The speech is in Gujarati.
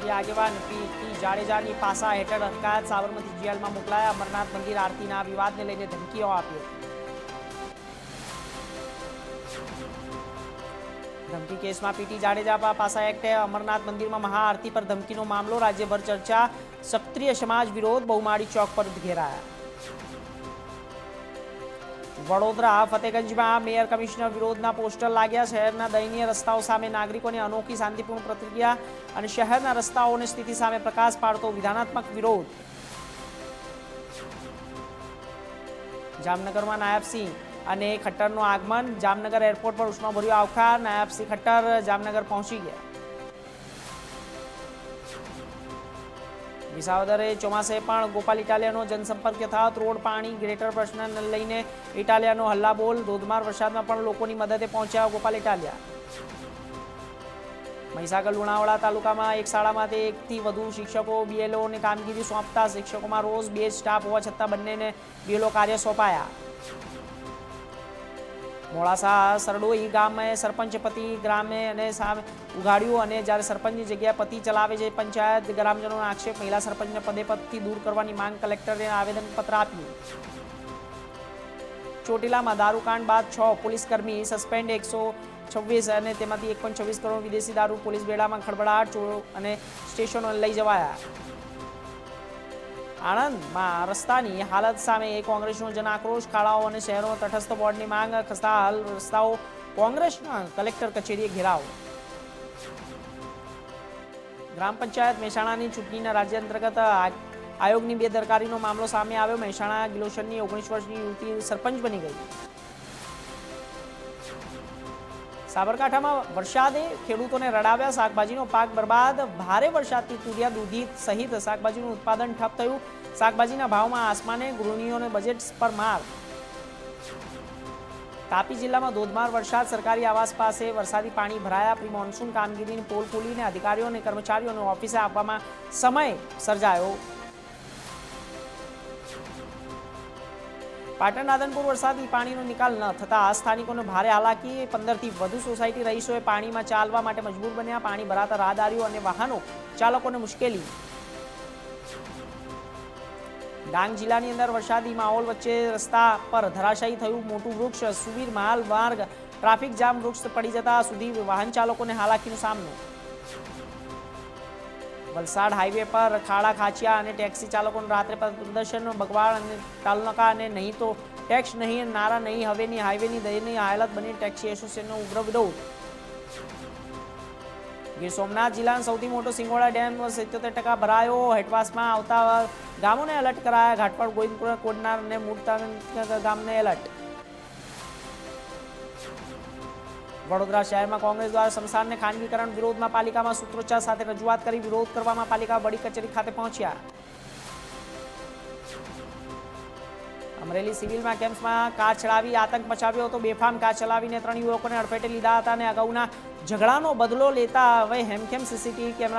રાજ્ય આગેવાન પીટી જાડેજાની પાસા હેઠળ અટકાયત, સાબરમતી જેલમાં મોકલાયા. અમરનાથ મંદિર આરતીના વિવાદને લઈને ધમકીઓ આપી. ધમકી કેસમાં પીટી જાડેજા પાસા એક્ટે અમરનાથ મંદિરમાં મહાઆરતી પર ધમકીનો મામલો, રાજ્યભર ચર્ચા. ક્ષત્રિય સમાજ વિરોધ, બહુમાળી ચોક પર ઘેરાયા. વડોદરા ફતેગંજમાં મેયર કમિશનર વિરોધના પોસ્ટર લાગ્યા. શહેરના દયનીય રસ્તાઓ સામે નાગરિકોની અનોખી શાંતિપૂર્ણ પ્રતિક્રિયા અને શહેરના રસ્તાઓની સ્થિતિ સામે પ્રકાશ પાડતો વિધાનાત્મક વિરોધ. જામનગરમાં નાયબસિંહ અને ખટ્ટરનું આગમન, જામનગર એરપોર્ટ પર ઉષ્માભર્યો આવકાર. નાયબસિંહ ખટ્ટર જામનગર પહોંચી ગયા. વિસાવદરે ચોમાસે પણ ગોપાલ ઇટાલિયાનો જનસંપર્ક યથાવત. રોડ, પાણી, ગ્રેટર પ્રશ્નને લઈને ઇટાલિયાનો હલ્લાબોલ. ધોધમાર વરસાદમાં પણ લોકોની મદદે પહોંચ્યા ગોપાલ ઇટાલિયા. મહીસાગર લુણાવાડા તાલુકામાં એક શાળામાંથી એકથી વધુ શિક્ષકો બીએલઓને કામગીરી સોંપતા શિક્ષકોમાં રોષ. 2 સ્ટાફ હોવા છતાં બંનેને બીએલઓ કાર્ય સોંપાયા. મોડાસા સરડોઈ ગામે સરપંચ પતિ ગ્રામે અને સામે ઉઘાડ્યું અને જ્યારે સરપંચની જગ્યાએ પતિ ચલાવે છે પંચાયત. ગ્રામજનોનો આક્ષેપ, મહિલા સરપંચને પદથી દૂર કરવાની માંગ, કલેક્ટરને આવેદનપત્ર આપ્યું. ચોટીલામાં દારૂકાંડ બાદ 6 પોલીસકર્મી સસ્પેન્ડ, 126 અને તેમાંથી 1.26 કરોડ વિદેશી દારૂ. પોલીસ બેડામાં ખળબળાટ અને સ્ટેશનો લઈ જવાયા. આણંદમાં રસ્તાની હાલત સામે કોંગ્રેસનો જનાક્રોશ, ખાડાઓ અને શહેરો તટસ્થ બોર્ડની માંગ. ખસ્તા હાલ રસ્તાઓ, કોંગ્રેસના કલેક્ટર કચેરીએ ઘેરાવ. ગ્રામ પંચાયત મહેસાણાની ચૂંટણીના રાજ્ય અંતર્ગત આયોગની બેદરકારીનો મામલો સામે આવ્યો. મહેસાણા ગિલોશનની 19 વર્ષની યુવતી સરપંચ બની ગઈ. સાબરકાંઠામાં વરસાદે ખેડૂતોને રડાવ્યા, શાકભાજીનો પાક બરબાદ. ભારે વરસાદથી તુરિયા, દૂધી સહિત શાકભાજીનું ઉત્પાદન ઠપ થયું. શાકભાજીના ભાવમાં આસમાને, ગૃહિણીઓને બજેટ પર માર. તાપી જિલ્લામાં ધોધમાર વરસાદ, સરકારી આવાસ પાસે વરસાદી પાણી ભરાયા. પ્રી મોન્સૂન કામગીરીની પોલ ખોલીને અધિકારીઓ અને કર્મચારીઓને ઓફિસે આપવામાં સમય સર્જાયો. પાટણ રાધનપુર વરસાદી પાણીનો નિકાલ ન થતા સ્થાનિકોને ભારે હાલાકી. 15થી વધુ સોસાયટી રહીશોએ પાણીમાં ચાલવા માટે મજબૂર બન્યા. પાણી ભરાતા રાહદારીઓ અને વાહનો ચાલકોને મુશ્કેલી. ડાંગ જિલ્લાની અંદર વરસાદી માહોલ વચ્ચે રસ્તા પર ધરાશાયી થયું મોટું વૃક્ષ. સુબીર માલ માર્ગ ટ્રાફિક જામ, વૃક્ષ પડી જતા સુધી વાહન ચાલકોને હાલાકીનો સામનો. વલસાડ હાઈવે પર ખાડા ખાંચ્યા અને ટેક્સી ચાલકોને રાત્રે પ્રદર્શન, બગવાડ અને તાલનકા અને નહીં તો ટેક્સ નહીં, નારા નહીં હવેની. હાઈવેની દયનીય હાલત બની ટેક્સી એસોસિએશનનો ઉગ્ર વિરોધ. ગીર સોમનાથ જિલ્લાનો સૌથી મોટો સિંગોડા ડેમ 77% ભરાયો. હેઠવાસમાં આવતા ગામોને એલર્ટ કરાયા. ઘાટપડ, ગોવિંદપુર, કોડનાર અને મૂળતા ગામને એલર્ટ. વડોદરા શહેરમાં કોંગ્રેસ દ્વારા સ્મશાનને ખાનગીકરણ વિરોધમાં પાલિકામાં સૂત્રોચ્ચાર સાથે રજૂઆત કરી. વિરોધ કરવામાં પાલિકા વડી કચેરી ખાતે પહોંચ્યા. અમરેલી સિવિલમાં કેમ્પમાં કાર ચલાવી આતંક મચાવ્યો હતો. બેફામ કાર ચલાવીને 3 યુવકોને અડફેટે લીધા હતા અને અગાઉના ઝઘડાનો બદલો લેતા હવે હેમખેમ સીસીટીવી કેમેરા